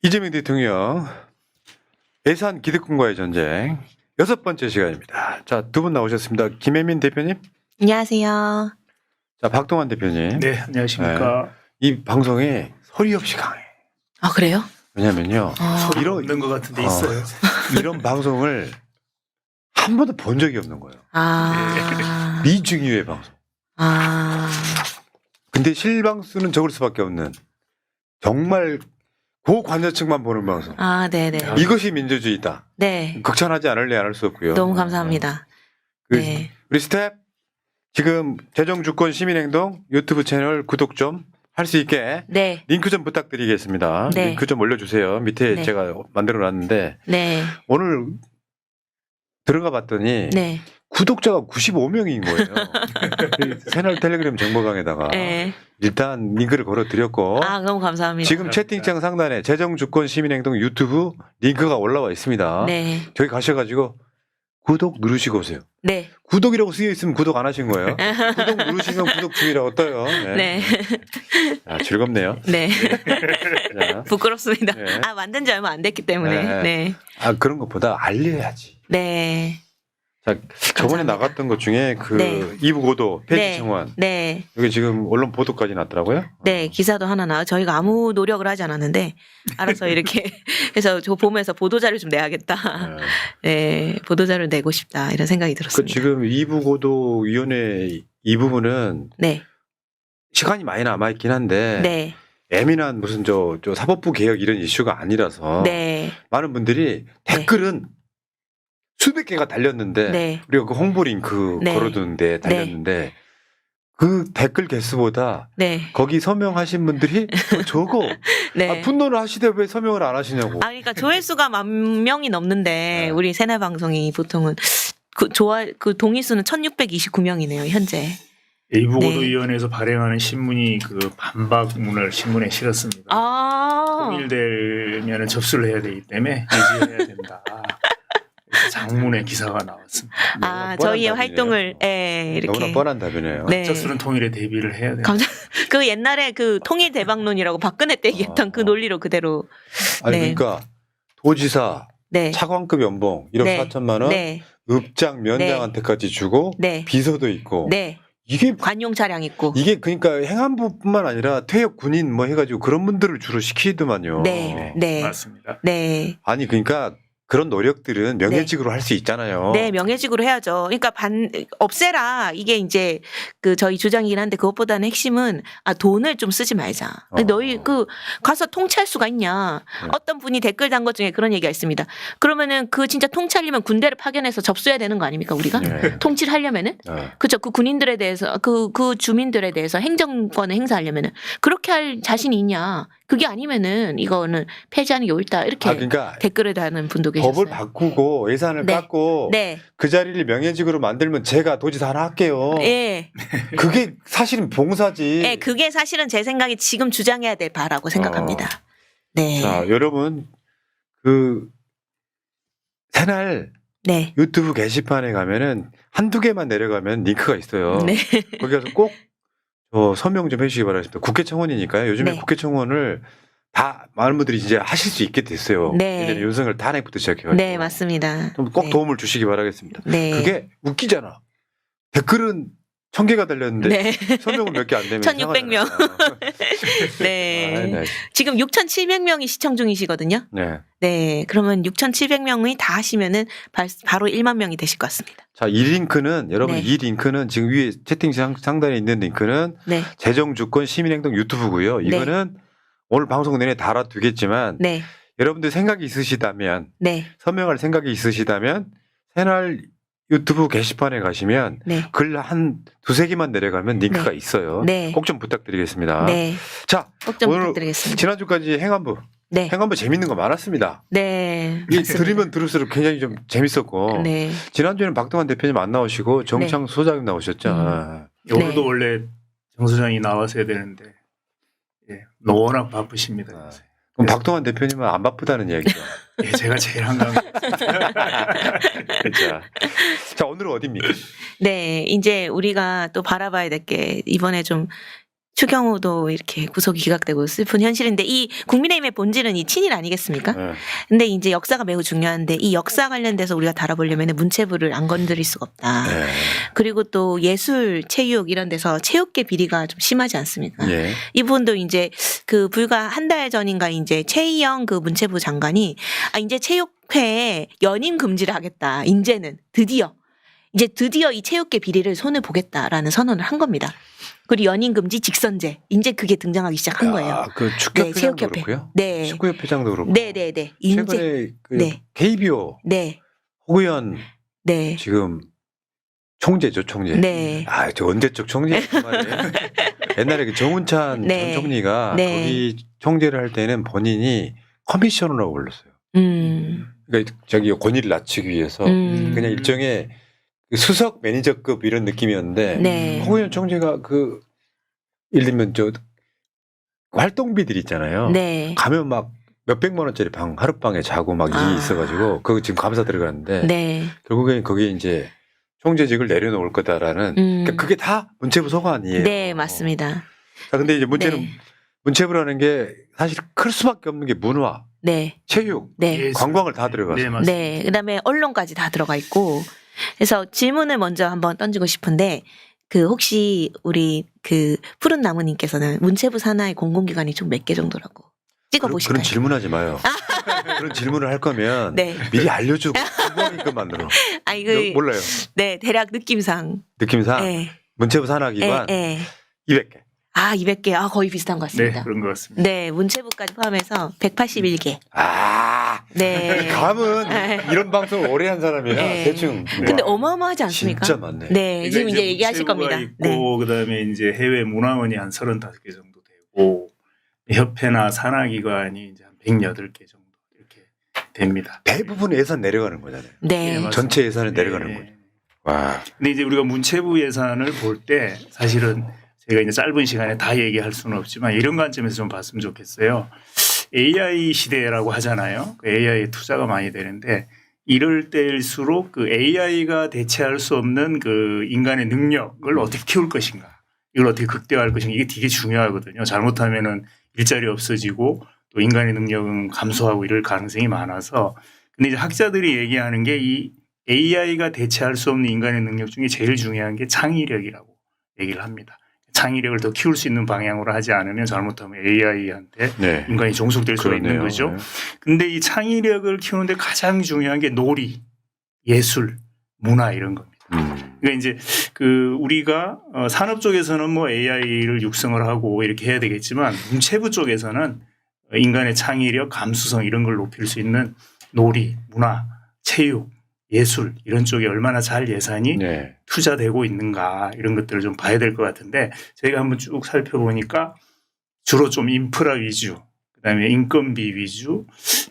이재명 대통령 예산 기득권과의 전쟁 6번째 시간입니다. 자, 두 분 나오셨습니다. 김혜민 대표님, 안녕하세요. 자 박동환 대표님. 네, 안녕하십니까. 이 방송이 소리 없이 강해. 아 그래요? 왜냐면요, 소리 이런 없는 것 같은데 있어요. 이런 방송을 한 번도 본 적이 없는 거예요. 아, 미중유의 방송. 아, 근데 실방수는 적을 수밖에 없는 정말 고관여층만 보는 방송. 아, 네네. 이것이 민주주의다. 네, 극찬하지 않을래 안 할 수 없고요. 너무 감사합니다. 그 네, 우리 스텝 지금 재정주권 시민행동 유튜브 채널 구독 좀 할 수 있게 네, 링크 좀 부탁드리겠습니다. 네. 링크 좀 올려주세요. 밑에 네. 제가 만들어놨는데 네, 오늘 들어가 봤더니 네, 구독자가 95명인 거예요. 새날 텔레그램 정보강에다가 네. 일단 링크를 걸어드렸고 아, 너무 감사합니다. 지금 채팅창 상단에 재정주권 시민행동 유튜브 링크가 올라와 있습니다. 네, 저기 가셔가지고 구독 누르시고 오세요. 네, 구독이라고 쓰여 있으면 구독 안 하신 거예요. 구독 누르시면 구독 중이라고 떠요. 네, 아, 즐겁네요. 네. 자, 부끄럽습니다. 네. 아, 만든 지 얼마 안 됐기 때문에. 네. 네, 아 그런 것보다 알려야지. 네, 자, 저번에 감사합니다. 나갔던 것 중에 그 네. 이부 고도 폐지 네. 청원 네, 여기 지금 언론 보도까지 났더라고요. 네. 기사도 하나 나와. 저희가 아무 노력을 하지 않았는데 알아서 이렇게 해서 저 보면서 보도자료 좀 내야겠다. 네. 네, 보도자료 내고 싶다 이런 생각이 그 들었습니다. 지금 이부 고도 위원회 이 부분은 네, 시간이 많이 남아 있긴 한데 네, 예민한 무슨 저 사법부 개혁 이런 이슈가 아니라서 네, 많은 분들이 댓글은 수백 개가 달렸는데 네. 우리가 그 홍보 링크 네. 걸어두는데 달렸는데 그 댓글 개수보다 네, 거기 서명하신 분들이 더 적어. 네. 아, 분노를 하시되 왜 서명을 안 하시냐고. 아, 그러니까 조회수가 10,000명이 넘는데 네. 우리 새날 방송이 보통은 그 동의 수는 1,629명이네요 현재. 이부고도위원회에서 발행하는 신문이 그 반박문을 신문에 실었습니다. 아, 통일되면 접수를 해야 되기 때문에 유지해야 된다. 그래서 장문의 기사가 나왔습니다. 아, 뻔한 저희의 답이네요. 활동을 이렇게. 너무나 뻔한 답이네요. 네. 적수는 통일에 대비를 해야 된다. 감사. 그 옛날에 그 통일 대박론이라고 박근혜 때 얘기했던 그 논리로 그대로. 아니 네. 그러니까 도지사 네. 차관급 연봉 1억 네. 4천만 원, 네. 읍장 면장한테까지 주고 네. 비서도 있고 네. 이게 관용 차량 있고. 이게 그러니까 행안부뿐만 아니라 퇴역 군인 뭐 해가지고 그런 분들을 주로 시키더만요. 네. 네. 맞습니다. 네. 아니 그러니까 그런 노력들은 명예직으로 할 수 있잖아요. 네, 명예직으로 해야죠. 그러니까 없애라. 이게 이제 그 저희 주장이긴 한데 그것보다는 핵심은 돈을 좀 쓰지 말자. 너희 가서 통치할 수가 있냐. 네. 어떤 분이 댓글 단 것 중에 그런 얘기가 있습니다. 그러면은 그 진짜 통치하려면 군대를 파견해서 접수해야 되는 거 아닙니까, 우리가? 네. 통치를 하려면은? 네. 그죠. 그 군인들에 대해서 그 주민들에 대해서 행정권을 행사하려면은 그렇게 할 자신이 있냐. 그게 아니면은 이거는 폐지하는 게 옳다. 이렇게 아 그러니까 댓글을 다는 분도 계셨어요. 법을 바꾸고 예산을 네. 깎고 네. 그 자리를 명예직으로 만들면 제가 도지사 하나 할게요. 예. 그게 사실은 봉사지. 네, 그게 사실은 제 생각에 지금 주장해야 될 바라고 생각합니다. 네. 자, 여러분 그 새날 네. 유튜브 게시판에 가면은 한두 개만 내려가면 링크가 있어요. 네. 거기 가서 꼭 서명 좀 해주시기 바라겠습니다. 국회청원이니까요. 요즘에 네. 국회청원을 다 많은 분들이 이제 하실 수 있게 됐어요. 네. 예전에 윤석열 탄핵부터 시작해가지고. 네, 맞습니다. 좀 꼭 네. 도움을 주시기 바라겠습니다. 네. 그게 웃기잖아. 댓글은 1000개가 달렸는데 네. 서명은 몇 개 안 되면 1600명. 이상하잖아요. 네. 아, 네. 지금 6,700명이 시청 중이시거든요. 네. 네. 그러면 6,700명이 다 하시면은 바로 1만 명이 되실 것 같습니다. 자, 이 링크는 여러분 네. 이 링크는 지금 위에 채팅창 상단에 있는 링크는 네. 재정주권 시민행동 유튜브고요. 이거는 오늘 방송 내내 달아두겠지만 네. 여러분들 생각이 있으시다면 네. 서명할 생각이 있으시다면 새날 유튜브 게시판에 가시면 네. 글 한 두세 개만 내려가면 링크가 네. 있어요. 네. 꼭 좀 부탁드리겠습니다. 네. 자, 꼭 좀 오늘 부탁드리겠습니다. 지난주까지 행안부 네. 재밌는 거 많았습니다. 네. 이 들으면 들을수록 굉장히 좀 재밌었고 네. 지난주에는 박동환 대표님 안 나오시고 정창 소장님 나오셨죠. 오늘도 네. 원래 정 소장이 나왔어야 되는데 워낙 바쁘십니다. 아. 요새. 그럼 박동환 대표님은 안 바쁘다는 얘기죠. 예, 제가 제일 한가한 자, 오늘은 어디입니까? 네. 이제 우리가 또 바라봐야 될 게 이번에 좀 추경호도 이렇게 구속이 기각되고 슬픈 현실인데 이 국민의힘의 본질은 이 친일 아니겠습니까? 네. 근데 이제 역사가 매우 중요한데 이 역사 관련돼서 우리가 다뤄보려면 문체부를 안 건드릴 수가 없다. 네. 그리고 또 예술, 체육 이런 데서 체육계 비리가 좀 심하지 않습니까? 예. 이 부분도 이제 그 불과 한 달 전인가 이제 최희영 그 문체부 장관이 이제 체육회에 연임 금지를 하겠다. 이제는 드디어 이 체육계 비리를 손을 보겠다라는 선언을 한 겁니다. 그리고 연임 금지 직선제 이제 그게 등장하기 시작한 거예요. 그 축구협회장도 체육협회. 그렇고요. 네. 축구협회장도 그렇고. 네네네. 이제 최근에 그 네. KBO 네. 호구현 네. 지금 총재죠, 총재. 네. 저 언제적 총재 말이에요. 옛날에 그 정운찬 네. 전 총리가 네. 거기 총재를 할 때는 본인이 커미셔너라고 불렀어요. 그러니까 저기 권위를 낮추기 위해서 그냥 일종의 그 수석 매니저급 이런 느낌이었는데 네. 홍의원 총재가 그 예를 들면 저 활동비들 있잖아요. 네. 가면 막 몇백만 원짜리 방 하룻방에 자고 막 일이 있어가지고 그거 지금 감사 들어가는데 네. 결국엔 거기에 이제 총재직을 내려놓을 거다라는 그러니까 그게 다 문체부 소관이에요. 네, 맞습니다. 자, 근데 이제 문제는 네. 문체부라는 게 사실 클 수밖에 없는 게 문화, 네. 체육, 네. 예술. 관광을 다 들어가서. 네, 맞습니다. 네. 그다음에 언론까지 다 들어가 있고. 그래서 질문을 먼저 한번 던지고 싶은데 그 혹시 우리 그 푸른 나무님께서는 문체부 산하의 공공기관이 총 몇 개 정도라고 찍어 보실까요? 그런 질문하지 마요. 그런 질문을 할 거면 네. 미리 알려주고 궁금하니까 만들어. 이거 몰라요. 네, 대략 느낌상. 느낌상 네. 문체부 산하기관 네. 200개. 200개. 거의 비슷한 것 네, 같습니다. 그런 것 같습니다. 네, 문체부까지 포함해서 181개. 네. 감은 이런 방송 오래 한 사람이라 네. 대충. 근데 어마어마하지 않습니까? 진짜 많네. 네, 지금 이제 얘기하실 문체부가 겁니다. 있고 그다음에 이제 해외 문화원이 한 35개 정도 되고 협회나 산하기관이 이제 한 108개 정도 이렇게 됩니다. 대부분 예산 내려가는 거잖아요. 네. 맞습니다. 전체 예산을 내려가는 네. 거죠. 와. 근데 이제 우리가 문체부 예산을 볼 때 사실은 제가 이제 짧은 시간에 다 얘기할 수는 없지만 이런 관점에서 좀 봤으면 좋겠어요. AI 시대라고 하잖아요. 그 AI에 투자가 많이 되는데 이럴 때일수록 그 AI가 대체할 수 없는 그 인간의 능력을 어떻게 키울 것인가, 이걸 어떻게 극대화할 것인가, 이게 되게 중요하거든요. 잘못하면은 일자리 없어지고 또 인간의 능력은 감소하고 이럴 가능성이 많아서. 근데 이제 학자들이 얘기하는 게 이 AI가 대체할 수 없는 인간의 능력 중에 제일 중요한 게 창의력이라고 얘기를 합니다. 창의력을 더 키울 수 있는 방향으로 하지 않으면 잘못하면 AI한테 네. 인간이 종속될 수가 있는 그러네요. 거죠. 네. 근데 이 창의력을 키우는데 가장 중요한 게 놀이, 예술, 문화 이런 겁니다. 그러니까 이제 그 우리가 산업 쪽에서는 뭐 AI를 육성을 하고 이렇게 해야 되겠지만 문체부 쪽에서는 인간의 창의력, 감수성 이런 걸 높일 수 있는 놀이, 문화, 체육, 예술 이런 쪽에 얼마나 잘 예산이 네. 투자되고 있는가 이런 것들을 좀 봐야 될 것 같은데 저희가 한번 쭉 살펴보니까 주로 좀 인프라 위주, 그다음에 인건비 위주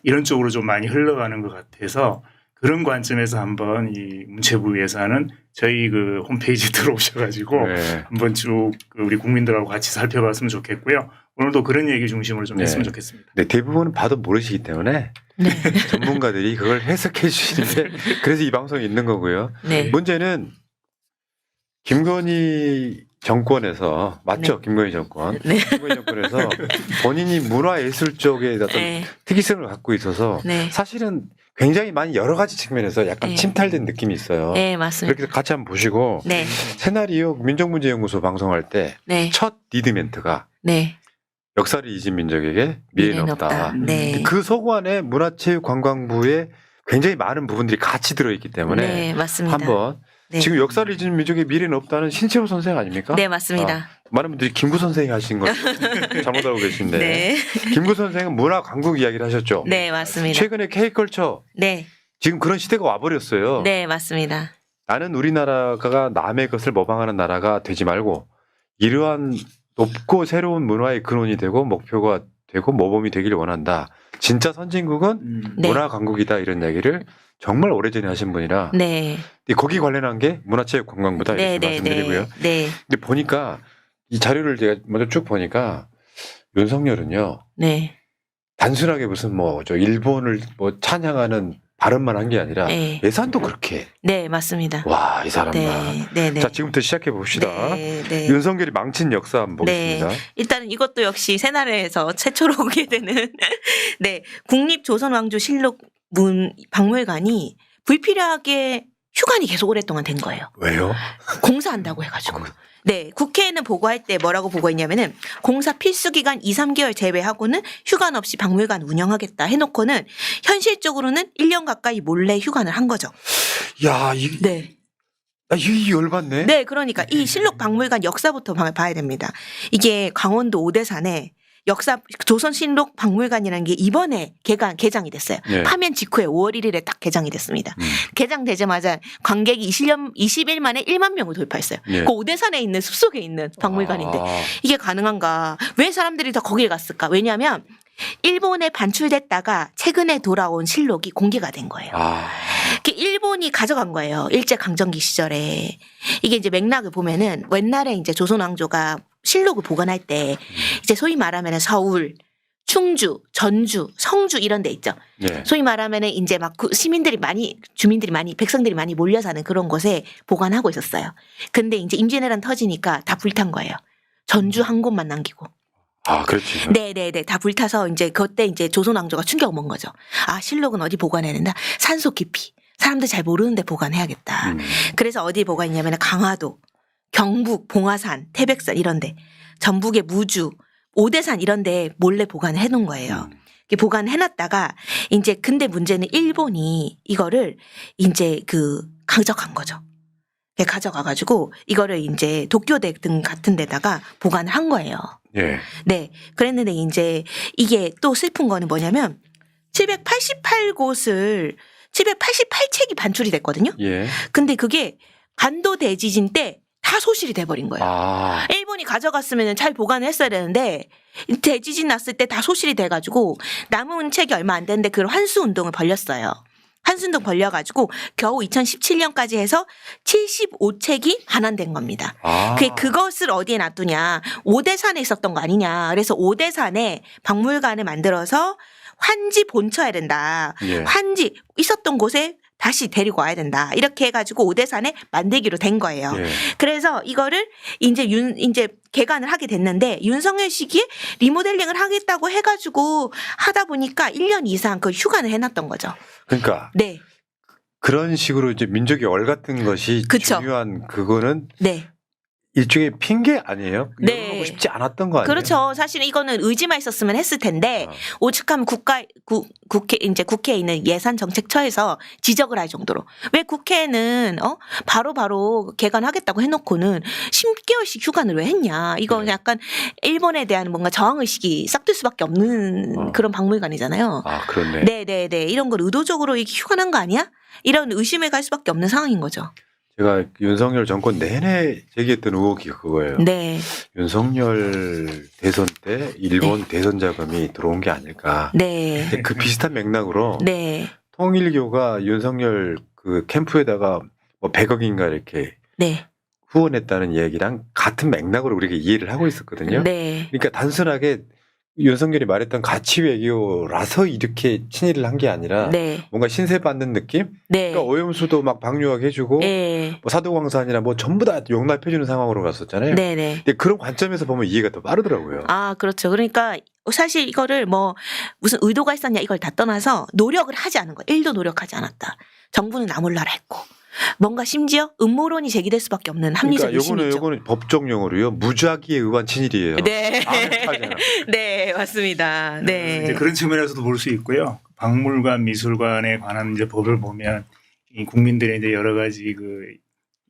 이런 쪽으로 좀 많이 흘러가는 것 같아서 그런 관점에서 한번 이 문체부 예산은 저희 그 홈페이지 들어오셔가지고 네. 한번 쭉 우리 국민들하고 같이 살펴봤으면 좋겠고요. 오늘도 그런 얘기 중심으로 좀 네. 했으면 좋겠습니다. 네, 대부분은 봐도 모르시기 때문에 네. 전문가들이 그걸 해석해 주시는데 그래서 이 방송이 있는 거고요. 네. 문제는 김건희 정권에서 맞죠? 김건희 정권. 네. 김건희 정권에서 본인이 문화예술 쪽에 어떤 네. 특이성을 갖고 있어서 네. 사실은 굉장히 많이 여러 가지 측면에서 약간 네. 침탈된 느낌이 있어요. 네, 맞습니다. 그렇게 해서 같이 한번 보시고 네. 새나리오 민족문제연구소 방송할 때 네. 첫 리드멘트가 네. 역사를 잊은 민족에게 미래는 없다. 네. 그 소관에 문화체육관광부에 굉장히 많은 부분들이 같이 들어있기 때문에 네, 맞습니다. 한번 네. 지금 역사를 잊은 민족의 미래는 없다는 신채호 선생 아닙니까? 네, 맞습니다. 많은 분들이 김구 선생이 하신 걸 잘못 알고 계신데 네. 김구 선생은 문화 강국 이야기를 하셨죠. 네, 맞습니다. 최근에 K컬처 네. 지금 그런 시대가 와버렸어요. 네, 맞습니다. 나는 우리나라가 남의 것을 모방하는 나라가 되지 말고 이러한 높고 새로운 문화의 근원이 되고 목표가 되고 모범이 되기를 원한다. 진짜 선진국은 네. 문화 강국이다 이런 얘기를 정말 오래전에 하신 분이라 네. 근데 거기 관련한 게 문화체육관광부다 이렇게 네, 말씀드리고요. 네. 근데 보니까 이 자료를 제가 먼저 쭉 보니까 윤석열은요 네. 단순하게 무슨 뭐 저 일본을 뭐 찬양하는 발언만 한 게 아니라 네. 예산도 그렇게. 네, 맞습니다. 와, 이 사람만. 네. 자, 지금부터 시작해 봅시다. 네. 윤석열이 망친 역사 한번 네. 보겠습니다. 일단은 이것도 역시 새나라에서 최초로 오게 되는 네, 국립조선왕조실록 박물관이 불필요하게 휴관이 계속 오랫동안 된 거예요. 왜요? 공사한다고 해가지고. 네, 국회에는 보고할 때 뭐라고 보고했냐면은 공사 필수 기간 2, 3개월 제외하고는 휴관 없이 박물관 운영하겠다 해놓고는 현실적으로는 1년 가까이 몰래 휴관을 한 거죠. 야, 네. 이 열받네. 네, 그러니까 이 실록 박물관 역사부터 봐야 됩니다. 이게 강원도 오대산에 조선실록 박물관이라는 게 이번에 개장이 됐어요. 네. 파면 직후에 5월 1일에 딱 개장이 됐습니다. 개장되자마자 관객이 20일 만에 1만 명을 돌파했어요. 네. 그 오대산에 있는 숲속에 있는 박물관인데 아, 이게 가능한가? 왜 사람들이 다 거기에 갔을까? 왜냐하면 일본에 반출됐다가 최근에 돌아온 실록이 공개가 된 거예요. 일본이 가져간 거예요. 일제강점기 시절에. 이게 이제 맥락을 보면은 옛날에 이제 조선왕조가 실록을 보관할 때 이제 소위 말하면 서울, 충주, 전주, 성주 이런 데 있죠. 네. 소위 말하면은 이제 막 주민들이 많이, 백성들이 많이 몰려 사는 그런 곳에 보관하고 있었어요. 근데 이제 임진왜란 터지니까 다 불탄 거예요. 전주 한 곳만 남기고. 아, 그렇지. 네네네. 다 불타서 이제 그때 이제 조선왕조가 충격 먹은 거죠. 아, 실록은 어디 보관해야 된다? 산속 깊이. 사람들 잘 모르는데 보관해야겠다. 그래서 어디 보관했냐면 강화도, 경북, 봉화산, 태백산 이런데, 전북의 무주, 오대산 이런데 몰래 보관을 해놓은 거예요. 보관을 해놨다가 이제 근데 문제는 일본이 이거를 이제 가져간 거죠. 가져가가지고 이거를 이제 도쿄대 등 같은 데다가 보관을 한 거예요. 예. 네. 그랬는데 이제 이게 또 슬픈 거는 뭐냐면 788책이 반출이 됐거든요. 예. 근데 그게 간도 대지진 때 다 소실이 돼버린 거예요. 일본이 가져갔으면 잘 보관을 했어야 되는데 대지진 났을 때 다 소실이 돼가지고 남은 책이 얼마 안 되는데 그걸 환수운동을 벌였어요. 환수운동 벌려가지고 겨우 2017년까지 해서 75책이 반환된 겁니다. 그것을 어디에 놔두냐. 오대산에 있었던 거 아니냐. 그래서 오대산에 박물관을 만들어서 환지 본쳐야 된다. 예. 환지 있었던 곳에 다시 데리고 와야 된다. 이렇게 해가지고 오대산에 만들기로 된 거예요. 예. 그래서 이거를 이제 개관을 하게 됐는데 윤석열 시기에 리모델링을 하겠다고 해가지고 하다 보니까 1년 이상 그 휴관을 해놨던 거죠. 그러니까 네. 그런 식으로 이제 민족의 얼 같은 것이 그쵸. 중요한 그거는 네. 일종의 핑계 아니에요? 네. 열어놓고 싶지 않았던 거 아니에요? 그렇죠. 사실은 이거는 의지만 있었으면 했을 텐데 오죽하면 국회에 있는 예산정책처에서 지적을 할 정도로 왜 국회는 바로 개관하겠다고 해놓고는 10개월씩 휴관을 왜 했냐. 이거 네. 약간 일본에 대한 뭔가 저항의식이 싹들 수밖에 없는 그런 박물관이잖아요. 아, 그렇네. 네네네. 이런 걸 의도적으로 이렇게 휴관한 거 아니야? 이런 의심을 갈 수밖에 없는 상황인 거죠. 제가 윤석열 정권 내내 제기했던 의혹이 그거예요. 네. 윤석열 대선 때 일본 대선 자금이 들어온 게 아닐까. 네. 근데 그 비슷한 맥락으로 네. 통일교가 윤석열 그 캠프에다가 뭐 100억인가 이렇게 네. 후원했다는 얘기랑 같은 맥락으로 우리가 이해를 하고 있었거든요. 네. 그러니까 단순하게 윤석열이 말했던 가치 외교라서 이렇게 친일을 한 게 아니라 네. 뭔가 신세받는 느낌? 네. 그러니까 오염수도 막 방류하게 해주고 네. 뭐 사도광산이나 뭐 전부 다 용납해주는 상황으로 갔었잖아요. 네네. 근데 그런 관점에서 보면 이해가 더 빠르더라고요. 아, 그렇죠. 그러니까 사실 이거를 뭐 무슨 의도가 있었냐 이걸 다 떠나서 노력을 하지 않은 거예요. 1도 노력하지 않았다. 정부는 나 몰라라 했고. 뭔가 심지어 음모론이 제기될 수밖에 없는 합리적 그러니까 의심이죠. 요거는 법적 용어로요. 무작위에 의한 친일이에요. 네. 하잖아. 네, 맞습니다. 네. 이제 그런 측면에서도 볼 수 있고요. 박물관, 미술관에 관한 이제 법을 보면 이 국민들의 이제 여러 가지 그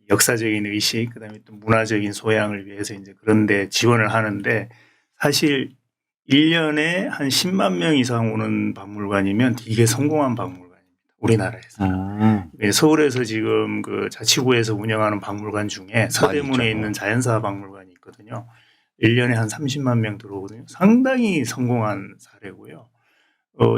역사적인 의식, 그다음에 또 문화적인 소양을 위해서 이제 그런데 지원을 하는데 사실 1년에 한 10만 명 이상 오는 박물관이면 되게 성공한 박물관입니다. 우리나라에서. 서울에서 지금 그 자치구에서 운영하는 박물관 중에 서대문에 있는 자연사 박물관이 있거든요. 1년에 한 30만 명 들어오거든요. 상당히 성공한 사례고요.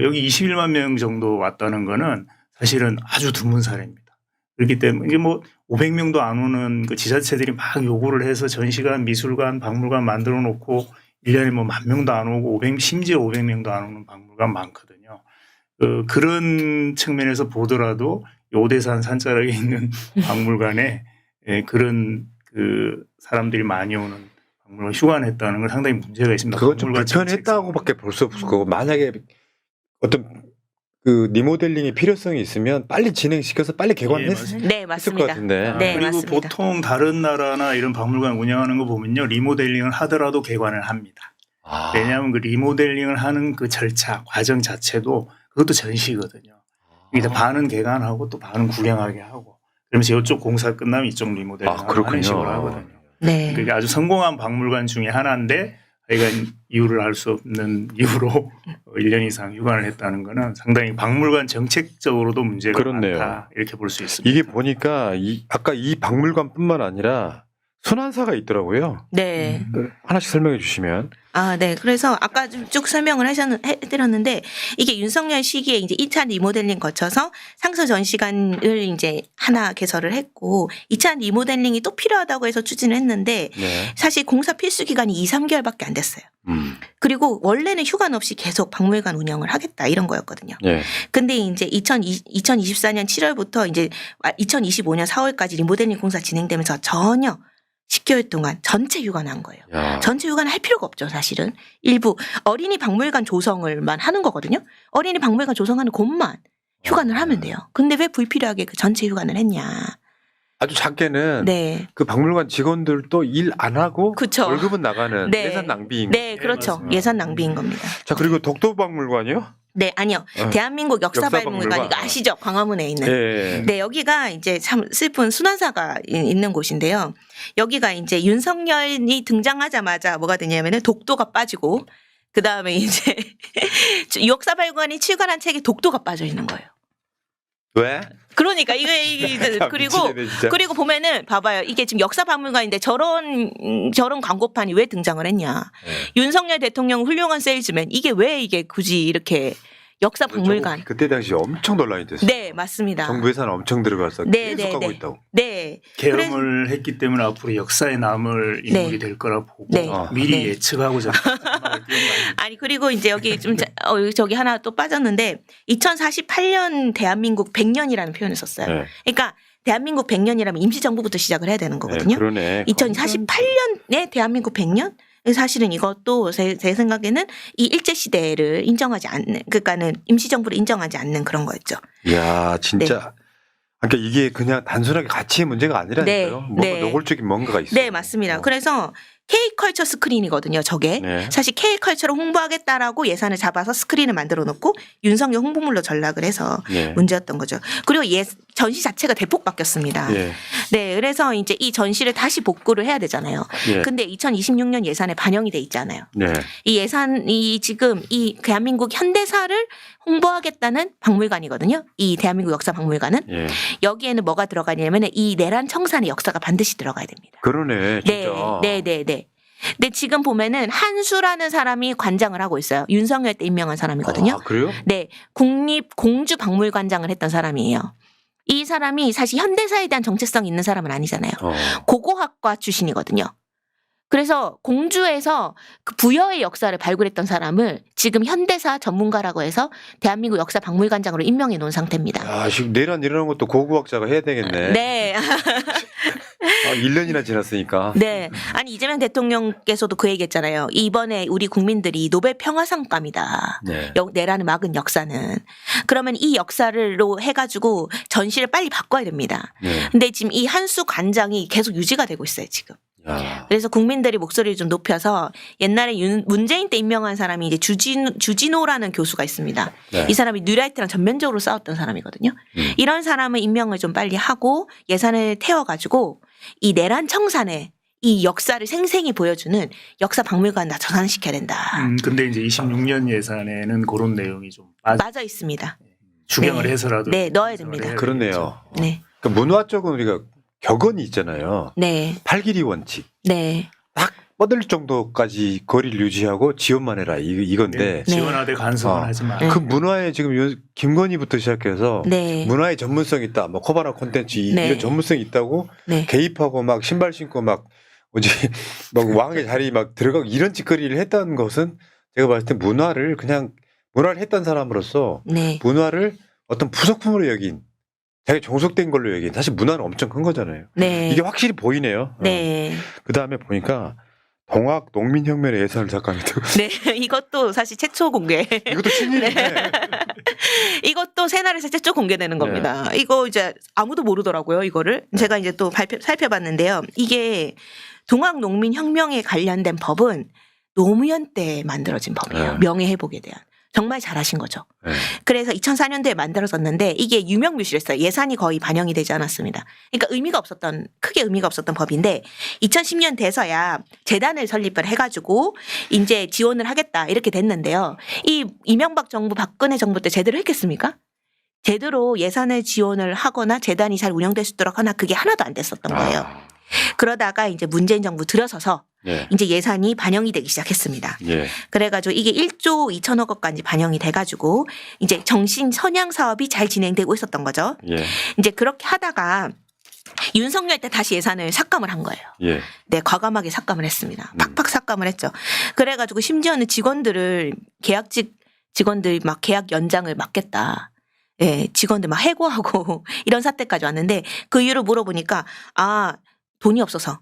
여기 21만 명 정도 왔다는 거는 사실은 아주 드문 사례입니다. 그렇기 때문에 이게 뭐 500명도 안 오는 그 지자체들이 막 요구를 해서 전시관, 미술관, 박물관 만들어 놓고 1년에 뭐 10,000명도 안 오고 심지어 500명도 안 오는 박물관 많거든요. 그런 측면에서 보더라도 오대산 산자락에 있는 박물관에 그런 그 사람들이 많이 오는 박물관 휴관했다는 건 상당히 문제가 있습니다. 그건 좀 박물관 불편했다고밖에 볼 수 없을 거고 만약에 어떤 그 리모델링의 필요성이 있으면 빨리 진행시켜서 빨리 개관했을 네, 것 맞습니다. 같은데. 네, 그리고 맞습니다. 보통 다른 나라나 이런 박물관 운영하는 거 보면요. 리모델링을 하더라도 개관을 합니다. 아. 왜냐하면 그 리모델링을 하는 그 절차, 과정 자체도 그것도 전시거든요. 그러니까 반은 개관하고 또 반은 구경하게 하고 그러면서 이쪽 공사 끝나면 이쪽 리모델링하고 그렇군요. 하는 식으로 하거든요. 네. 그러니까 아주 성공한 박물관 중에 하나인데 하여간 이유를 알 수 없는 이유로 1년 이상 휴관을 했다는 거는 상당히 박물관 정책적으로도 문제가 그렇네요. 많다 이렇게 볼 수 있습니다. 이게 보니까 아까 이 박물관뿐만 아니라 순환사가 있더라고요. 네. 하나씩 설명해 주시면. 아, 네. 그래서 아까 좀 쭉 설명을 해드렸는데 이게 윤석열 시기에 이제 2차 리모델링 거쳐서 상서 전시관을 이제 하나 개설을 했고 2차 리모델링이 또 필요하다고 해서 추진을 했는데 네. 사실 공사 필수 기간이 2, 3개월밖에 안 됐어요. 그리고 원래는 휴관 없이 계속 박물관 운영을 하겠다 이런 거였거든요. 네. 근데 이제 2024년 7월부터 이제 2025년 4월까지 리모델링 공사 진행되면서 전혀 10개월 동안 전체 휴관한 거예요. 야. 전체 휴관을 할 필요가 없죠, 사실은. 일부 어린이 박물관 조성을만 하는 거거든요. 어린이 박물관 조성하는 곳만 휴관을 하면 돼요. 근데 왜 불필요하게 그 전체 휴관을 했냐. 아주 작게는 네. 그 박물관 직원들도 일 안 하고 그쵸. 월급은 나가는 네. 예산 낭비인 네, 그렇죠. 맞습니다. 예산 낭비인 겁니다. 자, 그리고 독도박물관이요? 네, 아니요. 대한민국 역사박물관 이거 역사박물관. 아시죠? 광화문에 있는. 예. 네, 여기가 이제 참 슬픈 순환사가 있는 곳인데요. 여기가 이제 윤석열이 등장하자마자 뭐가 되냐면은 독도가 빠지고 그 다음에 이제 역사박물관이 출간한 책에 독도가 빠져 있는 거예요. 왜? 그러니까 이게 그리고 미치겠네, 진짜. 그리고 보면은 봐봐요. 이게 지금 역사박물관인데 저런 광고판이 왜 등장을 했냐. 네. 윤석열 대통령 훌륭한 세일즈맨 이게 왜 이게 굳이 이렇게 역사박물관. 그때 당시 엄청 논란이 됐어요. 네, 맞습니다. 정부 예산 엄청 들어가서 네, 계속 네, 하고 네. 있다고. 네. 계엄을 했기 때문에 앞으로 역사에 남을 인물이 될 거라 보고 네. 미리 네. 예측하고 전망을 띄운 거 아닙니까? 아니 그리고 이제 여기 좀 저기 하나 또 빠졌는데 2048년 대한민국 100년이라는 표현을 썼어요. 네. 그러니까 대한민국 100년이라면 임시정부부터 시작을 해야 되는 거거든요. 네, 그러네. 2048년에 대한민국 100년? 사실은 이것도 제 생각에는 이 일제시대를 인정하지 않는, 그러니까는 임시정부를 인정하지 않는 그런 거였죠. 이야, 진짜. 그러니까 이게 그냥 단순하게 가치의 문제가 아니라니까요. 네, 뭔가 네. 노골적인 뭔가가 있어요. 네, 맞습니다. 그래서 K컬처 스크린이거든요, 저게. 네. 사실 K컬처를 홍보하겠다라고 예산을 잡아서 스크린을 만들어 놓고 윤석열 홍보물로 전락을 해서 네. 문제였던 거죠. 그리고 전시 자체가 대폭 바뀌었습니다. 예. 네, 그래서 이제 이 전시를 다시 복구를 해야 되잖아요. 예. 근데 2026년 예산에 반영이 돼 있잖아요. 네. 이 예산이 지금 이 대한민국 현대사를 홍보하겠다는 박물관이거든요. 이 대한민국 역사박물관은. 예. 여기에는 뭐가 들어가냐면 이 내란 청산의 역사가 반드시 들어가야 됩니다. 그러네, 진짜. 네. 근데 지금 보면은 한수라는 사람이 관장을 하고 있어요. 윤석열 때 임명한 사람이거든요. 아, 그래요? 네, 국립공주박물관장을 했던 사람이에요. 이 사람이 사실 현대사에 대한 정체성이 있는 사람은 아니잖아요. 고고학과 출신이거든요. 그래서 공주에서 그 부여의 역사를 발굴했던 사람을 지금 현대사 전문가라고 해서 대한민국 역사박물관장으로 임명해 놓은 상태입니다. 아, 지금 내란 일어나는 것도 고고학자가 해야 되겠네. 네. 1년이나 지났으니까. 네. 아니, 이재명 대통령께서도 그 얘기 했잖아요. 이번에 우리 국민들이 노벨 평화상감이다. 네. 내란을 막은 역사는. 그러면 이 역사를로 해가지고 전시를 빨리 바꿔야 됩니다. 네. 근데 지금 이 한수 관장이 계속 유지가 되고 있어요, 지금. 야. 그래서 국민들이 목소리를 좀 높여서 옛날에 문재인 때 임명한 사람이 이제 주진호라는 교수가 있습니다. 네. 이 사람이 뉴라이트랑 전면적으로 싸웠던 사람이거든요. 이런 사람을 임명을 좀 빨리 하고 예산을 태워가지고 이 내란 청산에 이 역사를 생생히 보여주는 역사 박물관 다 전환시켜야 된다. 근데 이제 26년 예산에는 그런 내용이 좀 맞아 있습니다. 추경을 네. 해서라도 네, 넣어야 해석을 됩니다. 해야 그렇네요. 되겠죠. 네, 그러니까 문화 쪽은 우리가 격언이 있잖아요. 네, 팔길이 원칙. 네, 딱 뻗을 정도까지 거리를 유지하고 지원만 해라. 이건데 네. 지원하되 간섭은 어. 하지 마. 네. 그 문화에 지금 김건희부터 시작해서 네, 문화의 전문성이 있다. 뭐 코바나 콘텐츠 네. 이런 전문성이 있다고 네. 개입하고 막 신발 신고 막 뭐지 막 왕의 자리 막 들어가고 이런 짓거리를 했다는 것은 제가 봤을 때 문화를 그냥 문화를 했던 사람으로서 네. 문화를 어떤 부속품으로 여긴 자기 종속된 걸로 여긴 사실 문화는 엄청 큰 거잖아요. 네. 이게 확실히 보이네요. 네. 그 다음에 보니까 동학 농민혁명의 예산을 작가했다고. 네. 이것도 사실 최초 공개. 이것도 친일이네. 이것도 새날에서 최초 공개되는 겁니다. 이거 이제 아무도 모르더라고요, 이거를. 제가 이제 또 살펴봤는데요. 이게 동학농민혁명에 관련된 법은 노무현 때 만들어진 법이에요. 네. 명예회복에 대한. 정말 잘하신 거죠. 네. 그래서 2004년도에 만들어졌는데 이게 유명무실했어요. 예산이 거의 반영이 되지 않았습니다. 그러니까 크게 의미가 없었던 법인데 2010년 돼서야 재단을 설립을 해가지고 이제 지원을 하겠다 이렇게 됐는데요. 이 이명박 정부, 박근혜 정부 때 제대로 했겠습니까? 제대로 예산을 지원을 하거나 재단이 잘 운영될 수 있도록 하나 그게 하나도 안 됐었던 거예요. 그러다가 이제 문재인 정부 들어서서 예. 이제 예산이 반영이 되기 시작했습니다. 예. 그래가지고 이게 1조 2천억 원까지 반영이 돼가지고 이제 정신 선양 사업이 잘 진행되고 있었던 거죠. 예. 이제 그렇게 하다가 윤석열 때 다시 예산을 삭감을 한 거예요. 예. 네, 과감하게 삭감을 했습니다. 팍팍 삭감을 했죠. 그래가지고 심지어는 직원들을 계약직 직원들 막 계약 연장을 막겠다. 예, 직원들 막 해고하고 이런 사태까지 왔는데 그 이유를 물어보니까 돈이 없어서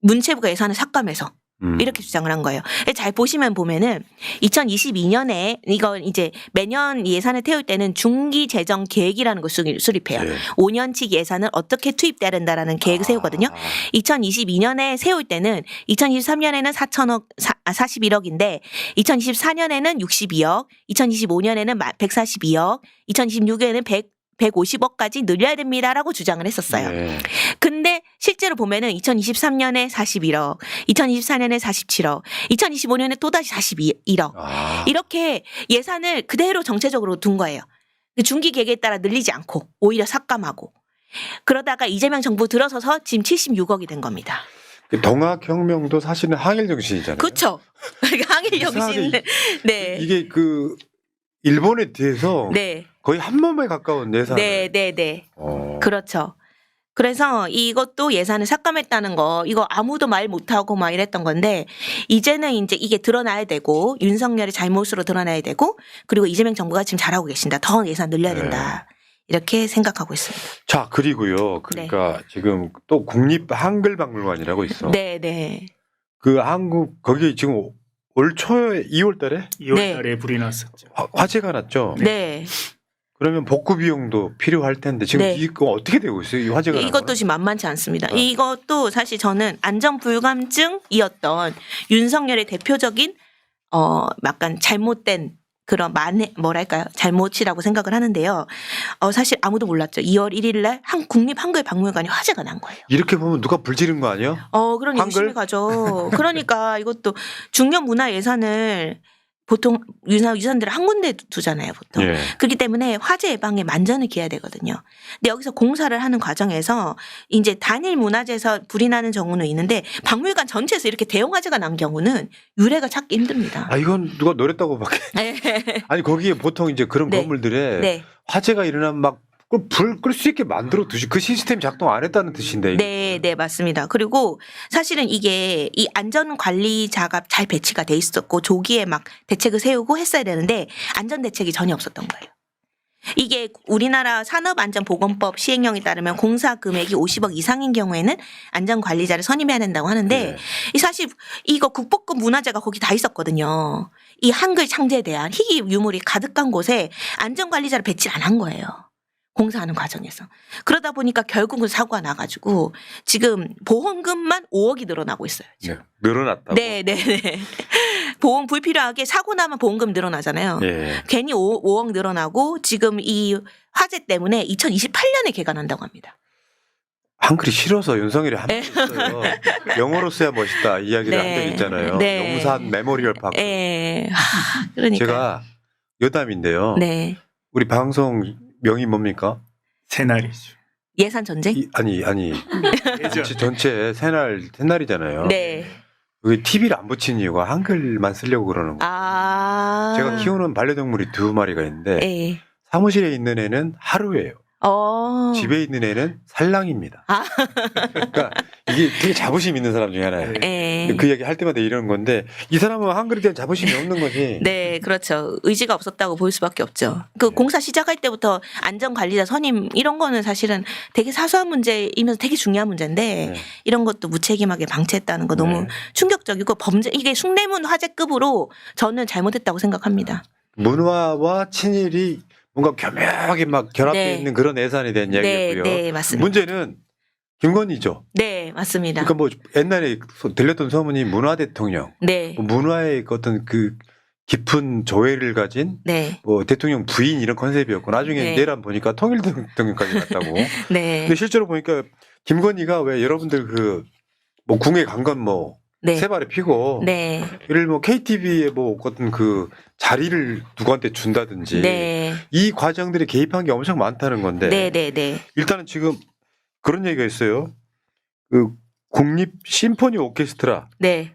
문체부가 예산을 삭감해서 이렇게 주장을 한 거예요. 잘 보면은 2022년에 이건 이제 매년 예산을 태울 때는 중기 재정 계획이라는 걸 수립해요. 예. 5년치 예산을 어떻게 투입돼야 된다라는 계획을 세우거든요. 2022년에 세울 때는 2023년에는 41억인데 2024년에는 62억, 2025년에는 142억, 2026년에는 150억까지 늘려야 됩니다라고 주장을 했었어요. 예. 근데 실제로 보면은 2023년에 41억, 2024년에 47억, 2025년에 또다시 41억. 이렇게 예산을 그대로 정체적으로 둔 거예요. 중기 계획에 따라 늘리지 않고 오히려 삭감하고. 그러다가 이재명 정부 들어서서 지금 76억이 된 겁니다. 그 동학혁명도 사실은 항일 정신이잖아요. 그렇죠. 항일 정신. 네. 이게 그 일본에 대해서 네. 거의 한 몸에 가까운 예산. 네. 그렇죠. 그래서 이것도 예산을 삭감했다는 거 이거 아무도 말 못하고 막 이랬던 건데 이제는 이제 이게 드러나야 되고 윤석열의 잘못으로 드러나야 되고 그리고 이재명 정부가 지금 잘하고 계신다. 더 예산 늘려야 된다. 이렇게 생각하고 있습니다. 자, 그리고요. 그러니까 지금 또 국립 한글박물관이라고 있어. 네. 그 한국 거기 지금 올 초에 2월 달에 2월 달에 불이 났었죠. 화재가 났죠. 네. 그러면 복구 비용도 필요할 텐데 지금 네. 이거 어떻게 되고 있어요? 이 화재가 난 이것도 거는? 지금 만만치 않습니다. 이것도 사실 저는 안전불감증이었던 윤석열의 대표적인 약간 잘못된 그런 잘못이라고 생각을 하는데요. 사실 아무도 몰랐죠. 2월 1일 날 국립 한글박물관이 화재가 난 거예요. 이렇게 보면 누가 불 지른 거 아니야? 그런 한글? 의심이 가죠. 그러니까 이것도 중요 문화 예산을 보통 유산들을 한 군데 두잖아요, 보통. 예. 그렇기 때문에 화재 예방에 만전을 기해야 되거든요. 근데 여기서 공사를 하는 과정에서 이제 단일 문화재에서 불이 나는 경우는 있는데 박물관 전체에서 이렇게 대형 화재가 난 경우는 유례가 찾기 힘듭니다. 이건 누가 노렸다고 밖에. 아니 거기에 보통 이제 그런 네. 건물들에 네. 화재가 일어나면 막 불 끌 수 있게 만들어 두시 그 시스템 작동 안 했다는 뜻인데. 네, 맞습니다. 그리고 사실은 이게 이 안전관리자가 잘 배치가 돼 있었고 조기에 막 대책을 세우고 했어야 되는데 안전 대책이 전혀 없었던 거예요. 이게 우리나라 산업안전보건법 시행령에 따르면 공사 금액이 50억 이상인 경우에는 안전관리자를 선임해야 된다고 하는데 네. 사실 이거 국보급 문화재가 거기 다 있었거든요. 이 한글 창제에 대한 희귀 유물이 가득한 곳에 안전관리자를 배치 안 한 거예요. 공사하는 과정에서. 그러다 보니까 결국은 사고가 나가지고 지금 보험금만 5억이 늘어나고 있어요. 지금. 네. 늘어났다고. 네. 보험 불필요하게 사고 나면 보험금 늘어나잖아요. 예. 괜히 5억 늘어나고 지금 이 화재 때문에 2028년에 개관한다고 합니다. 한글이 싫어서 윤석열이 한번 했어요. 영어로 써야 멋있다 이야기를 한 적이 있잖아요. 네. 용산 메모리얼 파크. 그러니까. 제가 여담인데요. 네. 우리 방송 명이 뭡니까? 새날이죠. 예산 전쟁? 아니 전체 새날이잖아요. 네. 여기 TV를 안 붙인 이유가 한글만 쓰려고 그러는 거예요. 제가 키우는 반려동물이 2마리가 있는데 네. 사무실에 있는 애는 하루예요. 집에 있는 애는 살랑입니다. 아. 그러니까 이게 되게 자부심 있는 사람 중에 하나예요. 네. 그 이야기 할 때마다 이러는 건데 이 사람은 한글에 대한 자부심이 없는 거지. 네, 그렇죠. 의지가 없었다고 볼 수밖에 없죠. 그 공사 시작할 때부터 안전관리자 선임 이런 거는 사실은 되게 사소한 문제이면서 되게 중요한 문제인데 네. 이런 것도 무책임하게 방치했다는 거 너무 네. 충격적이고 범죄 이게 숭례문 화재급으로 저는 잘못했다고 생각합니다. 문화와 친일이 뭔가 교묘하게 막 결합되어 네. 있는 그런 예산에 대한 네, 이야기였고요. 네, 맞습니다. 문제는 김건희죠. 네, 맞습니다. 그러니까 뭐 옛날에 들렸던 소문이 문화 대통령, 네, 뭐 문화의 어떤 그 깊은 조예를 가진 네, 뭐 대통령 부인 이런 컨셉이었고 나중에 네. 내란 보니까 통일 대통령까지 갔다고. 네, 근데 실제로 보니까 김건희가 왜 여러분들 그 뭐 궁에 간 건 뭐 네, 세 발에 피고 네, 예를 들면 뭐 KTV에 뭐 어떤 그 자리를 누구한테 준다든지 네, 이 과정들이 개입한 게 엄청 많다는 건데 네, 네, 네, 일단은 지금 그런 얘기가 있어요. 그 국립 심포니 오케스트라, 네.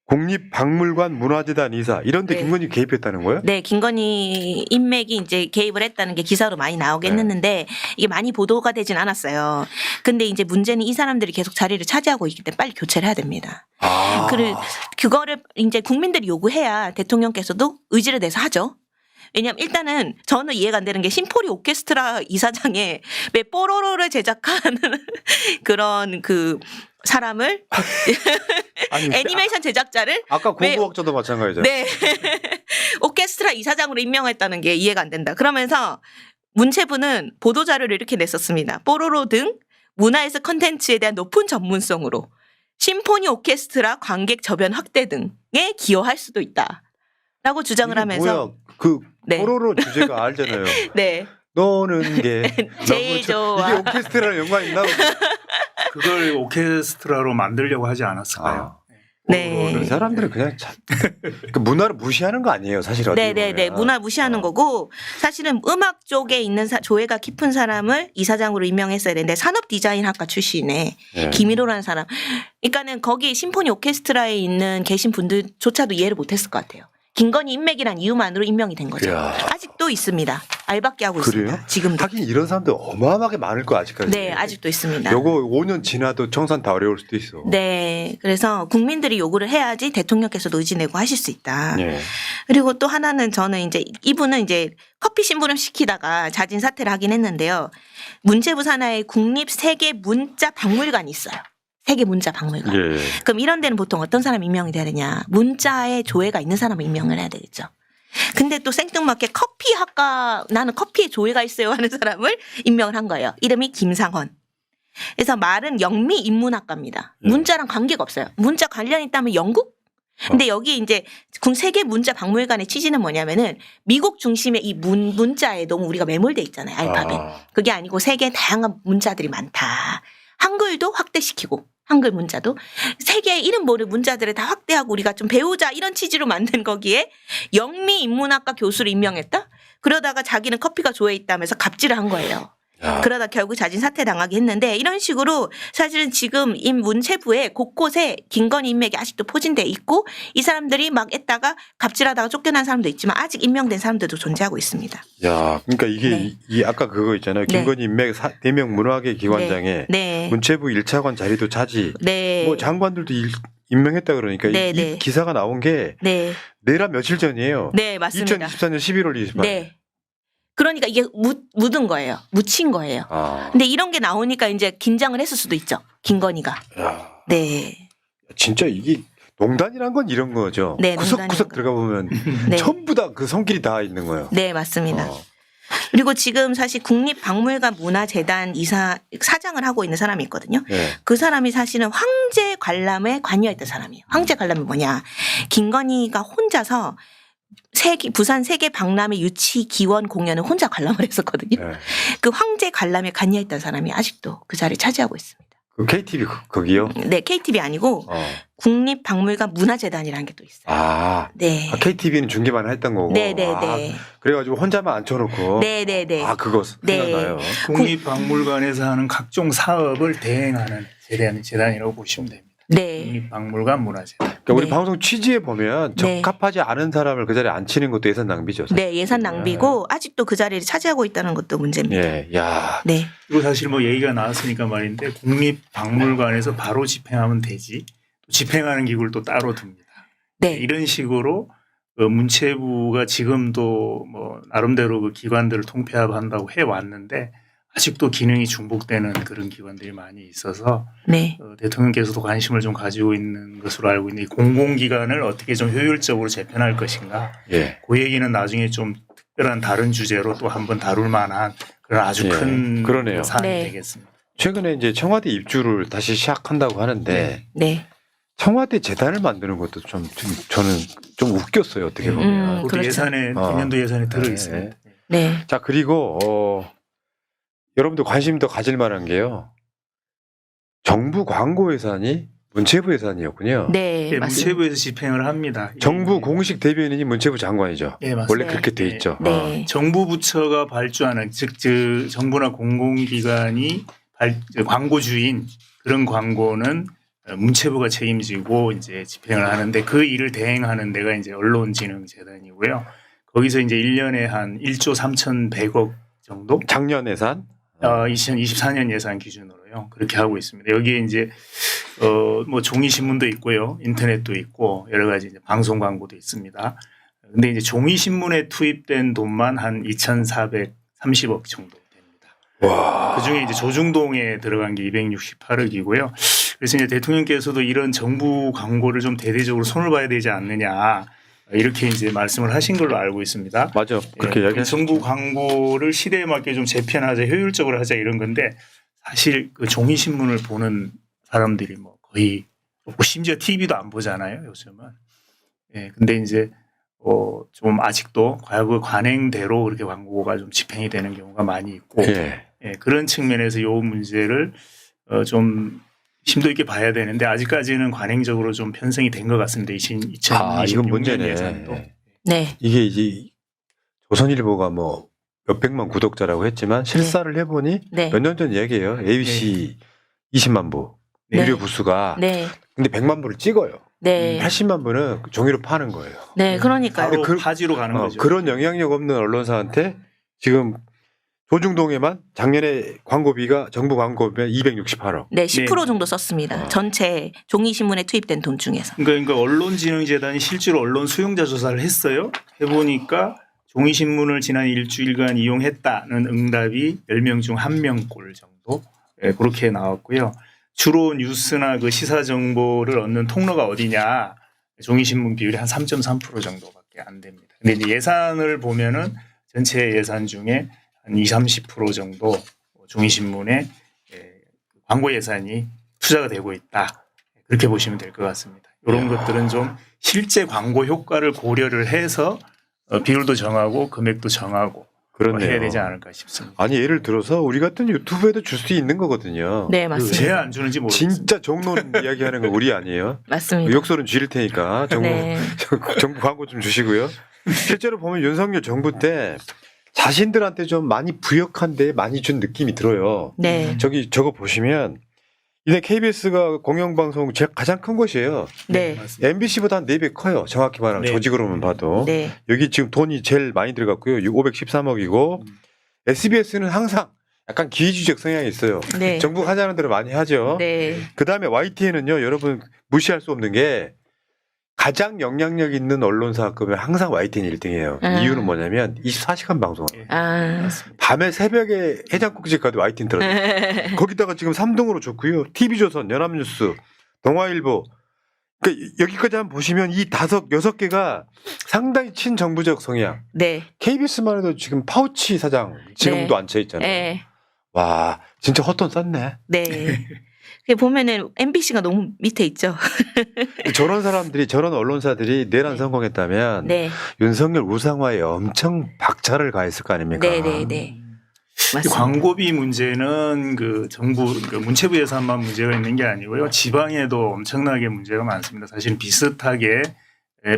국립박물관 문화재단 이사 이런데 네. 김건희 개입했다는 거예요? 네, 김건희 인맥이 이제 개입을 했다는 게 기사로 많이 나오긴 네. 했는데 이게 많이 보도가 되진 않았어요. 근데 이제 문제는 이 사람들이 계속 자리를 차지하고 있기 때문에 빨리 교체를 해야 됩니다. 아. 그거를 이제 국민들이 요구해야 대통령께서도 의지를 내서 하죠. 왜냐하면 일단은 저는 이해가 안 되는 게 심포니 오케스트라 이사장에 왜 뽀로로를 제작하는 그런 그 사람을 아니, 애니메이션 제작자를 아까 왜- 고고학자도 마찬가지죠. 네. 오케스트라 이사장으로 임명했다는 게 이해가 안 된다. 그러면서 문체부는 보도자료를 이렇게 냈었습니다. 뽀로로 등 문화예술 컨텐츠에 대한 높은 전문성으로 심포니 오케스트라 관객 저변 확대 등에 기여할 수도 있다. 라고 주장을 이게 하면서 뭐야? 그 네. 뽀로로 주제가 알잖아요. 네. 너는 게 제일 너무 좋아. 이게 오케스트라랑 연관이 있나? 그걸 오케스트라로 만들려고 하지 않았을까요? 아. 네. 이 사람들은 그냥 참, 그 문화를 무시하는 거 아니에요, 사실. 어떻게 네네네. 보면. 문화 무시하는 어. 거고 사실은 음악 쪽에 있는 조예가 깊은 사람을 이사장으로 임명했어야 되는데 산업디자인학과 출신의 네. 김일호라는 사람. 그러니까는 거기 심포니 오케스트라에 있는 계신 분들조차도 이해를 못했을 것 같아요. 김건희 인맥이란 이유만으로 임명이 된 거죠. 이야. 아직도 있습니다. 알밖에 하고 그래요? 있습니다. 지금도. 하긴 이런 사람들 어마어마하게 많을 거 아직까지. 네, 아직도 있습니다. 요거 5년 지나도 청산 다 어려울 수도 있어. 네, 그래서 국민들이 요구를 해야지 대통령께서도 의지내고 하실 수 있다. 예. 그리고 또 하나는 저는 이제 이분은 이제 커피 심부름 시키다가 자진 사퇴를 하긴 했는데요. 문체부 산하에 국립 세계 문자 박물관이 있어요. 세계 문자 박물관. 예. 그럼 이런 데는 보통 어떤 사람이 임명이 돼야 되냐. 문자에 조예가 있는 사람을 임명을 해야 되겠죠. 근데 또 생뚱맞게 커피 학과 나는 커피에 조예가 있어요 하는 사람을 임명을 한 거예요. 이름이 김상헌. 그래서 말은 영미 인문학과입니다. 예. 문자랑 관계가 없어요. 문자 관련 있다면 영국? 근데 여기 이제 세계 문자 박물관의 취지는 뭐냐면은 미국 중심의 이 문자에 너무 우리가 매몰돼 있잖아요. 알파벳. 아. 그게 아니고 세계에 다양한 문자들이 많다. 한글도 확대시키고 한글 문자도 세계의 이름 모를 문자들을 다 확대하고 우리가 좀 배우자 이런 취지로 만든 거기에 영미 인문학과 교수를 임명했다? 그러다가 자기는 커피가 조에 있다면서 갑질을 한 거예요. 야. 그러다 결국 자진 사퇴당하게 했는데 이런 식으로 사실은 지금 이 문체부에 곳곳에 김건희 인맥이 아직도 포진돼 있고 이 사람들이 막 했다가 갑질하다가 쫓겨난 사람도 있지만 아직 임명된 사람들도 존재하고 있습니다. 야, 그러니까 이게 네. 이 아까 그거 있잖아요. 네. 김건희 인맥 대명 문화계 기관장에 네. 문체부 1차관 자리도 차지. 네. 뭐 장관들도 임명했다 그러니까 네, 이 네. 기사가 나온 게 네. 내란 며칠 전이에요. 네, 맞습니다. 2024년 11월 28일. 네. 그러니까 이게 묻은 거예요. 묻힌 거예요. 아. 근데 이런 게 나오니까 이제 긴장을 했을 수도 있죠. 김건희가. 야, 네. 진짜 이게 농단이란 건 이런 거죠. 네, 구석구석 농단이란 거. 들어가 보면 네. 전부 다 그 손길이 다 있는 거예요. 네, 맞습니다. 어. 그리고 지금 사실 국립박물관 문화재단 사장을 하고 있는 사람이 있거든요. 네. 그 사람이 사실은 황제 관람에 관여했던 사람이에요. 황제 관람이 뭐냐. 김건희가 혼자서 부산 세계 박람회 유치 기원 공연을 혼자 관람을 했었거든요. 네. 그 황제 관람에 관여했던 사람이 아직도 그 자리를 차지하고 있습니다. 그 KTV 거기요? 네, KTV 아니고 어. 국립박물관 문화재단이라는 게 또 있어요. 아. 네. KTV는 중계만 했던 거고. 네네네. 아, 그래가지고 혼자만 앉혀놓고. 네네네. 아, 그거 네. 생각나요. 국립박물관에서 하는 각종 사업을 대행하는 재단이라고 보시면 됩니다. 네. 국립박물관 문화재단. 그러니까 우리 네. 방송 취지에 보면 네. 적합하지 않은 사람을 그 자리에 앉히는 것도 예산 낭비죠. 사실. 네, 예산 낭비고 아직도 그 자리를 차지하고 있다는 것도 문제입니다. 예, 야, 네. 그리고 사실 뭐 얘기가 나왔으니까 말인데 국립박물관에서 바로 집행하면 되지. 또 집행하는 기구를 또 따로 둡니다. 네. 이런 식으로 그 문체부가 지금도 뭐 나름대로 그 기관들을 통폐합한다고 해 왔는데 아직도 기능이 중복되는 그런 기관들이 많이 있어서 네. 대통령께서도 관심을 좀 가지고 있는 것으로 알고 있는데 이 공공기관을 어떻게 좀 효율적으로 재편할 것인가. 예, 그 얘기는 나중에 좀 특별한 다른 주제로 또 한번 다룰 만한 그런 아주 예, 큰 그러네요. 사안이 네. 되겠습니다. 최근에 이제 청와대 입주를 다시 시작한다고 하는데 네. 청와대 재단을 만드는 것도 좀 저는 좀 웃겼어요. 어떻게 보면. 그것도 그렇죠. 예산에 내년도 예산에 들어 있습니다. 네. 자, 그리고 여러분들 관심 더 가질 만한 게요. 정부 광고 예산이 문체부 예산이었군요. 네. 네, 맞습니다. 문체부에서 집행을 합니다. 정부 예. 공식 대변인이 문체부 장관이죠. 예, 맞습니다. 원래 네. 그렇게 돼 있죠. 네. 정부 부처가 발주하는 즉 정부나 공공기관이 광고주인 그런 광고는 문체부가 책임지고 이제 집행을 하는데 그 일을 대행하는 데가 이제 언론진흥재단이고요. 거기서 이제 1년에 한 1조 3,100억 정도 작년 예산. 2024년 예산 기준으로요. 그렇게 하고 있습니다. 여기에 이제 뭐 종이 신문도 있고요. 인터넷도 있고 여러 가지 이제 방송 광고도 있습니다. 근데 이제 종이 신문에 투입된 돈만 한 2,430억 정도 됩니다. 와. 그중에 이제 조중동에 들어간 게 268억이고요. 그래서 이제 대통령께서도 이런 정부 광고를 좀 대대적으로 손을 봐야 되지 않느냐. 이렇게 이제 말씀을 하신 걸로 알고 있습니다. 맞아. 그렇게 예, 이야기하셨죠. 정부 광고를 시대에 맞게 좀 재편하자, 효율적으로 하자 이런 건데 사실 그 종이 신문을 보는 사람들이 뭐 거의 없고 심지어 TV도 안 보잖아요, 요즘은. 예, 근데 이제 좀 아직도 과거 관행대로 그렇게 광고가 좀 집행이 되는 경우가 많이 있고 예. 예, 그런 측면에서 이 문제를 좀 심도 있게 봐야 되는데 아직까지는 관행적으로 좀 편성이 된 것 같습니다. 2026년 이건 문제네. 예산도. 네. 이게 이제 조선일보가 뭐 몇백만 구독자라고 했지만 실사를 해보니 네. 몇 년 전 얘기예요. ABC 20만 부 네. 유료 부수가 네. 근데 100만 부를 찍어요. 네. 80만 부는 종이로 파는 거예요. 네. 그러니까요. 바로 그- 파지로 가는 거죠. 그런 영향력 없는 언론사한테 지금 조중동에만 작년에 광고비가 정부 광고비가 268억. 네, 10% 네. 정도 썼습니다. 아. 전체 종이 신문에 투입된 돈 중에서. 그러니까 언론진흥재단이 실제로 언론 수용자 조사를 했어요. 해보니까 종이신문을 지난 일주일간 이용했다는 응답이 10명 중 1명꼴 정도 예, 그렇게 나왔고요. 주로 뉴스나 그 시사 정보를 얻는 통로가 어디냐 종이신문 비율이 한 3.3% 정도밖에 안 됩니다. 근데 이제 예산을 보면은 전체 예산 중에 한 20-30% 정도 종이신문에 광고 예산이 투자가 되고 있다. 그렇게 보시면 될 것 같습니다. 이런 것들은 좀 실제 광고 효과를 고려를 해서 비율도 정하고 금액도 정하고 그렇네요. 해야 되지 않을까 싶습니다. 아니 예를 들어서 우리 같은 유튜브에도 줄 수 있는 거거든요. 네, 맞습니다. 왜 안 주는지 모르겠습니다. 진짜 정론 이야기하는 거 우리 아니에요? 맞습니다. 욕설은 줄일 테니까 정부 네. 정부 광고 좀 주시고요. 실제로 보면 윤석열 정부 때 자신들한테 좀 많이 부역한데 많이 준 느낌이 들어요. 네. 저거 보시면 이제 KBS가 공영방송 가장 큰 곳이에요. 네. 맞습니다. MBC보다 한 4배 커요. 정확히 말하면 네. 조직으로만 봐도. 네. 여기 지금 돈이 제일 많이 들어갔고요. 513억이고 SBS는 항상 약간 기회주의적 성향이 있어요. 네. 정부가 하자는 대로 많이 하죠. 네. 그다음에 YTN은요. 여러분 무시할 수 없는 게 가장 영향력 있는 언론사 급에 항상 YTN 1등이에요. 아. 이유는 뭐냐면 24시간 방송. 예. 아. 밤에 새벽에 해장국집 가도 YTN 들어요. 거기다가 지금 3등으로 좋고요. TV조선, 연합뉴스, 동아일보. 그러니까 여기까지 한번 보시면 이 6개가 상당히 친정부적 성향. 네. KBS만 해도 지금 파우치 사장 지금도 네. 앉혀 있잖아요. 네. 와 진짜 헛돈 썼네. 네. 그 보면은 MBC가 너무 밑에 있죠. 저런 사람들이 저런 언론사들이 내란 성공했다면 네. 윤석열 우상화에 엄청 박차를 가했을 거 아닙니까? 네, 네, 네. 이 맞습니다. 광고비 문제는 그 정부 그 문체부 예산만 문제가 있는 게 아니고요. 지방에도 엄청나게 문제가 많습니다. 사실 비슷하게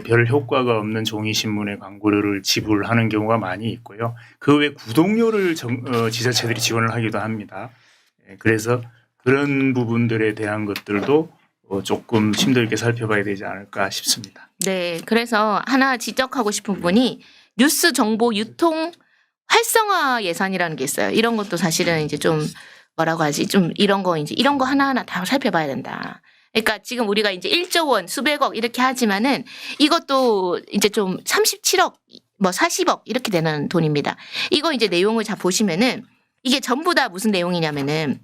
별 효과가 없는 종이 신문의 광고료를 지불하는 경우가 많이 있고요. 그 외 구독료를 지자체들이 지원을 하기도 합니다. 그래서 그런 부분들에 대한 것들도 조금 심도 있게 살펴봐야 되지 않을까 싶습니다. 네, 그래서 하나 지적하고 싶은 부분이 뉴스 정보 유통 활성화 예산이라는 게 있어요. 이런 것도 사실은 이제 좀 뭐라고 하지? 좀 이런 거 하나하나 다 살펴봐야 된다. 그러니까 지금 우리가 이제 1조 원, 수백억 이렇게 하지만은 이것도 이제 좀 37억, 뭐 40억 이렇게 되는 돈입니다. 이거 이제 내용을 잘 보시면은 이게 전부 다 무슨 내용이냐면은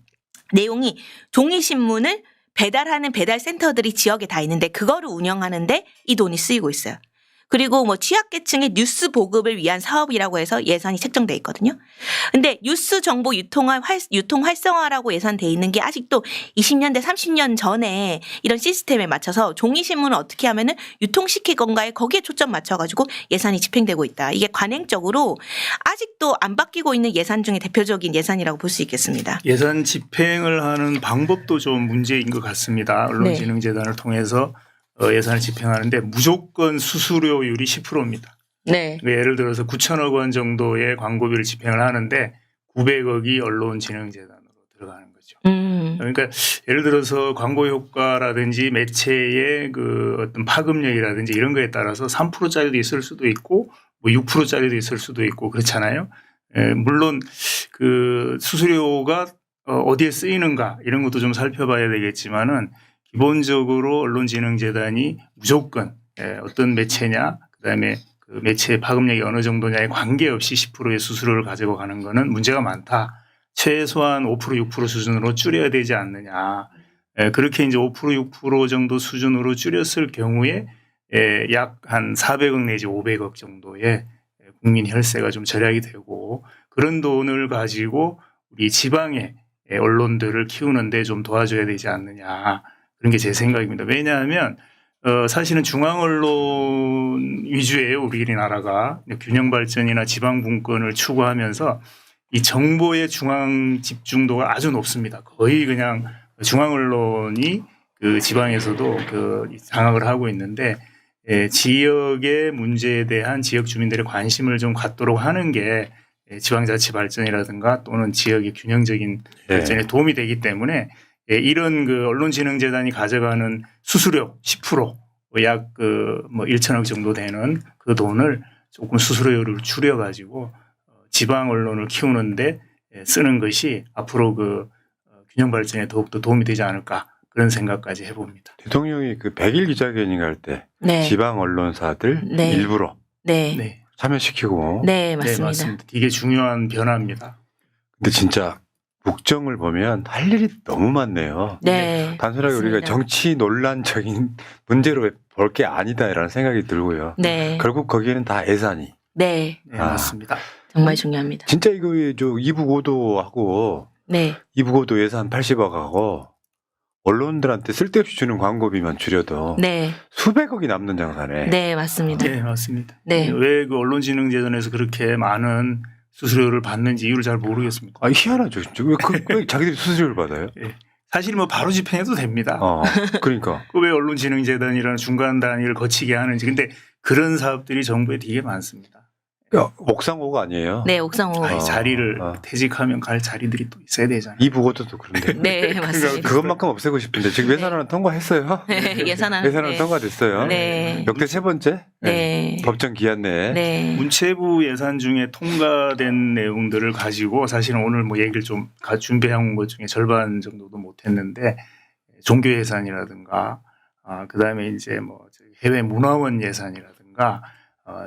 내용이 종이신문을 배달하는 배달센터들이 지역에 다 있는데 그거를 운영하는데 이 돈이 쓰이고 있어요. 그리고 뭐 취약계층의 뉴스 보급을 위한 사업이라고 해서 예산이 책정돼 있거든요. 근데 뉴스 정보 유통 활성화라고 예산돼 있는 게 아직도 20년대 30년 전에 이런 시스템에 맞춰서 종이신문을 어떻게 하면은 유통시킬 건가에 거기에 초점 맞춰가지고 예산이 집행되고 있다. 이게 관행적으로 아직도 안 바뀌고 있는 예산 중에 대표적인 예산이라고 볼 수 있겠습니다. 예산 집행을 하는 방법도 좀 문제인 것 같습니다. 언론진흥재단을 통해서 예산을 집행하는데 무조건 수수료율이 10%입니다. 네. 예를 들어서 9천억 원 정도의 광고비를 집행을 하는데 900억이 언론진흥재단으로 들어가는 거죠. 그러니까 예를 들어서 광고 효과라든지 매체의 그 어떤 파급력이라든지 이런 거에 따라서 3%짜리도 있을 수도 있고 뭐 6%짜리도 있을 수도 있고 그렇잖아요. 물론 그 수수료가 어디에 쓰이는가 이런 것도 좀 살펴봐야 되겠지만은 기본적으로 언론진흥재단이 무조건 어떤 매체냐 그다음에 그 매체의 파급력이 어느 정도냐에 관계없이 10%의 수수료를 가지고 가는 거는 문제가 많다. 최소한 5% 6% 수준으로 줄여야 되지 않느냐. 그렇게 이제 5% 6% 정도 수준으로 줄였을 경우에 약 한 400억 내지 500억 정도의 국민 혈세가 좀 절약이 되고 그런 돈을 가지고 우리 지방의 언론들을 키우는데 좀 도와줘야 되지 않느냐. 그런 게 제 생각입니다. 왜냐하면 사실은 중앙 언론 위주예요. 우리나라가 균형 발전이나 지방 분권을 추구하면서 이 정보의 중앙 집중도가 아주 높습니다. 거의 그냥 중앙 언론이 그 지방에서도 그 장악을 하고 있는데 지역의 문제에 대한 지역 주민들의 관심을 좀 갖도록 하는 게 지방자치 발전이라든가 또는 지역의 균형적인 발전에 도움이 되기 때문에 이런 그 언론진흥재단이 가져가는 수수료 10% 약 그 뭐 1천억 정도 되는 그 돈을 조금 수수료를 줄여가지고 지방 언론을 키우는데 쓰는 것이 앞으로 그 균형 발전에 더욱더 도움이 되지 않을까 그런 생각까지 해봅니다. 대통령이 그 100일 기자회견인가 할 때 네. 지방 언론사들 네. 일부러 네. 참여시키고 네, 맞습니다. 네, 맞습니다. 이게 중요한 변화입니다. 근데 진짜 국정을 보면 할 일이 너무 많네요. 네. 단순하게 맞습니다. 우리가 정치 논란적인 문제로 볼 게 아니다라는 생각이 들고요. 네. 결국 거기에는 다 예산이. 네. 네, 맞습니다. 정말 중요합니다. 진짜 이거 저 이북오도하고 네. 이북오도 예산 80억하고 언론들한테 쓸데없이 주는 광고비만 줄여도 네. 수백억이 남는 장사네. 네, 맞습니다. 네, 맞습니다. 네. 왜 그 언론진흥재단에서 그렇게 많은 수수료를 받는지 이유를 잘 모르겠습니다. 아, 희한하죠. 진짜. 왜 자기들이 수수료를 받아요? 사실 뭐 바로 집행해도 됩니다. 그러니까. 왜 언론진흥재단이라는 중간 단위를 거치게 하는지. 근데 그런 사업들이 정부에 되게 많습니다. 옥상호가 아니에요. 네, 옥상호. 아니, 자리를 퇴직하면 갈 자리들이 또 있어야 되잖아요. 이북오도도 그런데. 네, 맞습니다. 그것만큼 없애고 싶은데 지금 예산안은 통과했어요. 예산안. 예산안 통과됐어요. 네. 역대 세 번째 네. 법정 기한 내에. 네. 문체부 예산 중에 통과된 내용들을 가지고 사실은 오늘 뭐 얘기를 좀 준비한 것 중에 절반 정도도 못했는데 종교 예산이라든가 그다음에 이제 뭐 해외 문화원 예산이라든가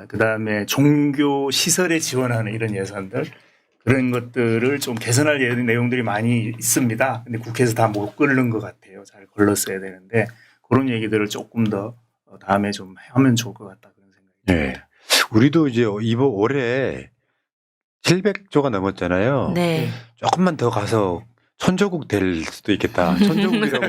그다음에 종교 시설에 지원하는 이런 예산들 그런 것들을 좀 개선할 내용들이 많이 있습니다. 근데 국회에서 다 못 걸른 것 같아요. 잘 걸렀어야 되는데 그런 얘기들을 조금 더 다음에 좀 하면 좋을 것 같다 그런 생각이 듭니다. 우리도 이제 이번 올해 700조가 넘었잖아요. 네. 조금만 더 가서 천조국 될 수도 있겠다. 천조국이라고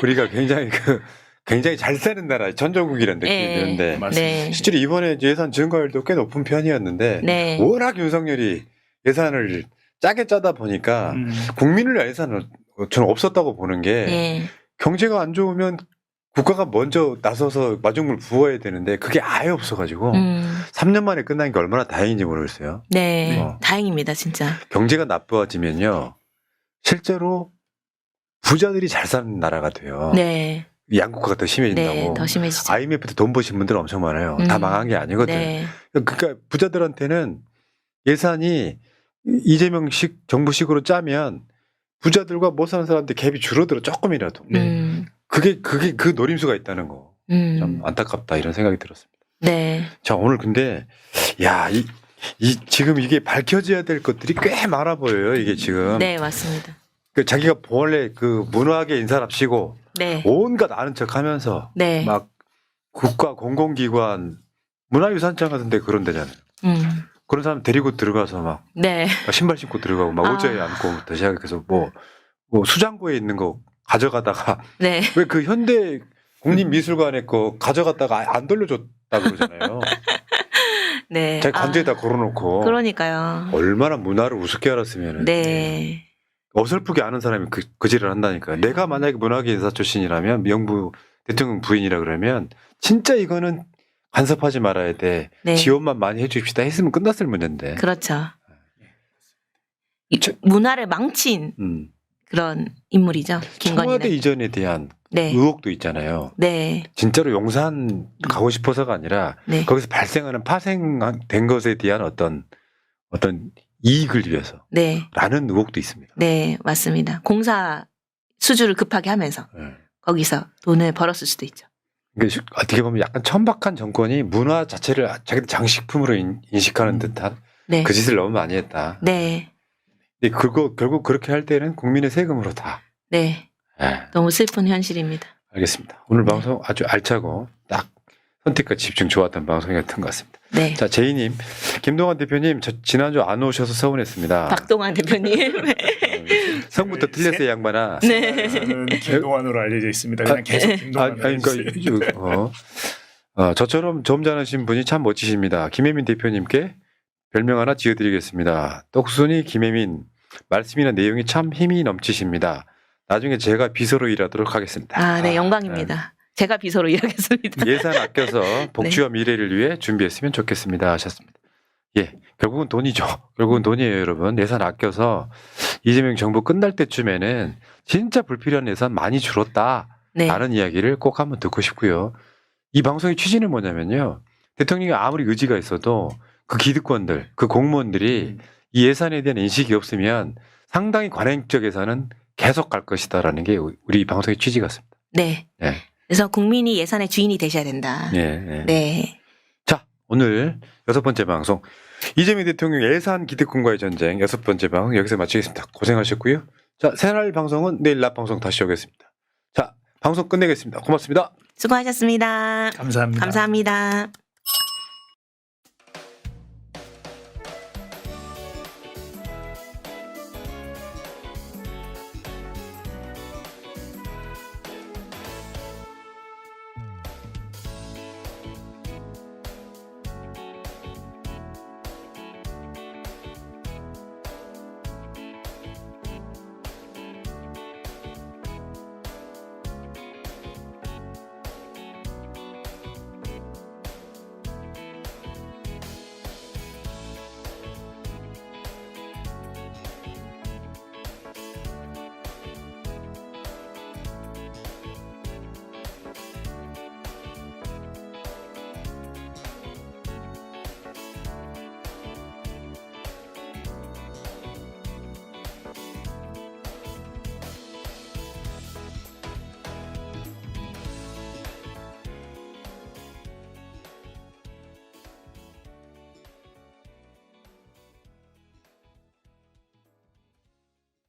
우리가 굉장히 잘 사는 나라 천조국이라는 느낌이 드는데 네. 실제로 이번에 예산 증가율도 꽤 높은 편이었는데 네. 워낙 윤석열이 예산을 짜게 짜다 보니까 국민을 위한 예산은 저는 없었다고 보는 게 네. 경제가 안 좋으면 국가가 먼저 나서서 마중물 부어야 되는데 그게 아예 없어가지고 3년 만에 끝난 게 얼마나 다행인지 모르겠어요. 네. 다행입니다, 진짜. 경제가 나빠지면요 실제로 부자들이 잘 사는 나라가 돼요. 네. 양극화가 더 심해진다고. 네. 더 심해지죠. IMF 때 돈 버신 분들 엄청 많아요. 다 망한 게 아니거든. 네. 그러니까 부자들한테는 예산이 이재명식 정부식으로 짜면 부자들과 못 사는 사람한테 갭이 줄어들어 조금이라도. 그게 그 노림수가 있다는 거. 좀 안타깝다 이런 생각이 들었습니다. 네. 자 오늘 근데 야 지금 이게 밝혀져야 될 것들이 꽤 많아 보여요. 이게 지금. 네, 맞습니다. 그 자기가 원래 그 문화계 인사랍시고 네. 온갖 아는 척하면서 네. 막 국가 공공기관 문화유산청 같은데 그런 데잖아요. 그런 사람 데리고 들어가서 막 네. 신발 신고 들어가고 막 의자에 앉고부터 시작해서 뭐 수장고에 있는 거 가져가다가 네. 왜 그 현대 국립미술관에 거 가져갔다가 안 돌려줬다 그러잖아요. 네. 자기 관제에다 걸어놓고 그러니까요. 얼마나 문화를 우습게 알았으면 네. 어설프게 아는 사람이 그 짓을 한다니까요. 내가 만약에 문화계 인사 출신이라면 명부 대통령 부인이라 그러면 진짜 이거는 간섭하지 말아야 돼. 네. 지원만 많이 해줍시다 했으면 끝났을 문제인데. 그렇죠. 문화를 망친 그런 인물이죠. 청와대 김건희는. 이전에 대한 네. 의혹도 있잖아요. 네. 진짜로 용산 가고 싶어서가 아니라 네. 거기서 발생하는 파생된 것에 대한 어떤 이익을 위해서 네. 라는 의혹도 있습니다. 네, 맞습니다. 공사 수주를 급하게 하면서 네. 거기서 돈을 벌었을 수도 있죠. 그러니까 어떻게 보면 약간 천박한 정권이 문화 자체를 자기들 장식품으로 인식하는 듯한 네. 그 짓을 너무 많이 했다. 네. 근데 결국 그렇게 할 때는 국민의 세금으로 다. 네. 네. 너무 슬픈 현실입니다. 알겠습니다. 오늘 네. 방송 아주 알차고 딱 선택과 집중 좋았던 방송이었던 것 같습니다. 네. 자, 제이님, 김동완 대표님, 저 지난주 안 오셔서 서운했습니다. 박동환 대표님. 성부터 틀렸어요, 양반아. 네. 저는 김동완으로 알려져 있습니다. 그냥 계속 김동완. 그러니까 저처럼 점잖으신 분이 참 멋지십니다. 김혜민 대표님께 별명 하나 지어드리겠습니다. 똑순이 김혜민. 말씀이나 내용이 참 힘이 넘치십니다. 나중에 제가 비서로 일하도록 하겠습니다. 아, 네, 영광입니다. 제가 비서로 일하겠습니다. 예산 아껴서 복지와 미래를 위해 준비했으면 좋겠습니다 하셨습니다. 예, 결국은 돈이죠. 결국은 돈이에요, 여러분. 예산 아껴서 이재명 정부 끝날 때쯤에는 진짜 불필요한 예산 많이 줄었다. 네. 라는 이야기를 꼭 한번 듣고 싶고요. 이 방송의 취지는 뭐냐면요. 대통령이 아무리 의지가 있어도 그 기득권들, 그 공무원들이 이 예산에 대한 인식이 없으면 상당히 관행적 예산은 계속 갈 것이다라는 게 우리 방송의 취지 같습니다. 네. 네. 그래서 국민이 예산의 주인이 되셔야 된다. 네. 네. 네. 자, 오늘 6번째 방송 이재명 대통령 예산 기득권과의 전쟁 6번째 방송 여기서 마치겠습니다. 고생하셨고요. 자, 새날 방송은 내일 낮 방송 다시 오겠습니다. 자, 방송 끝내겠습니다. 고맙습니다. 수고하셨습니다. 감사합니다. 감사합니다.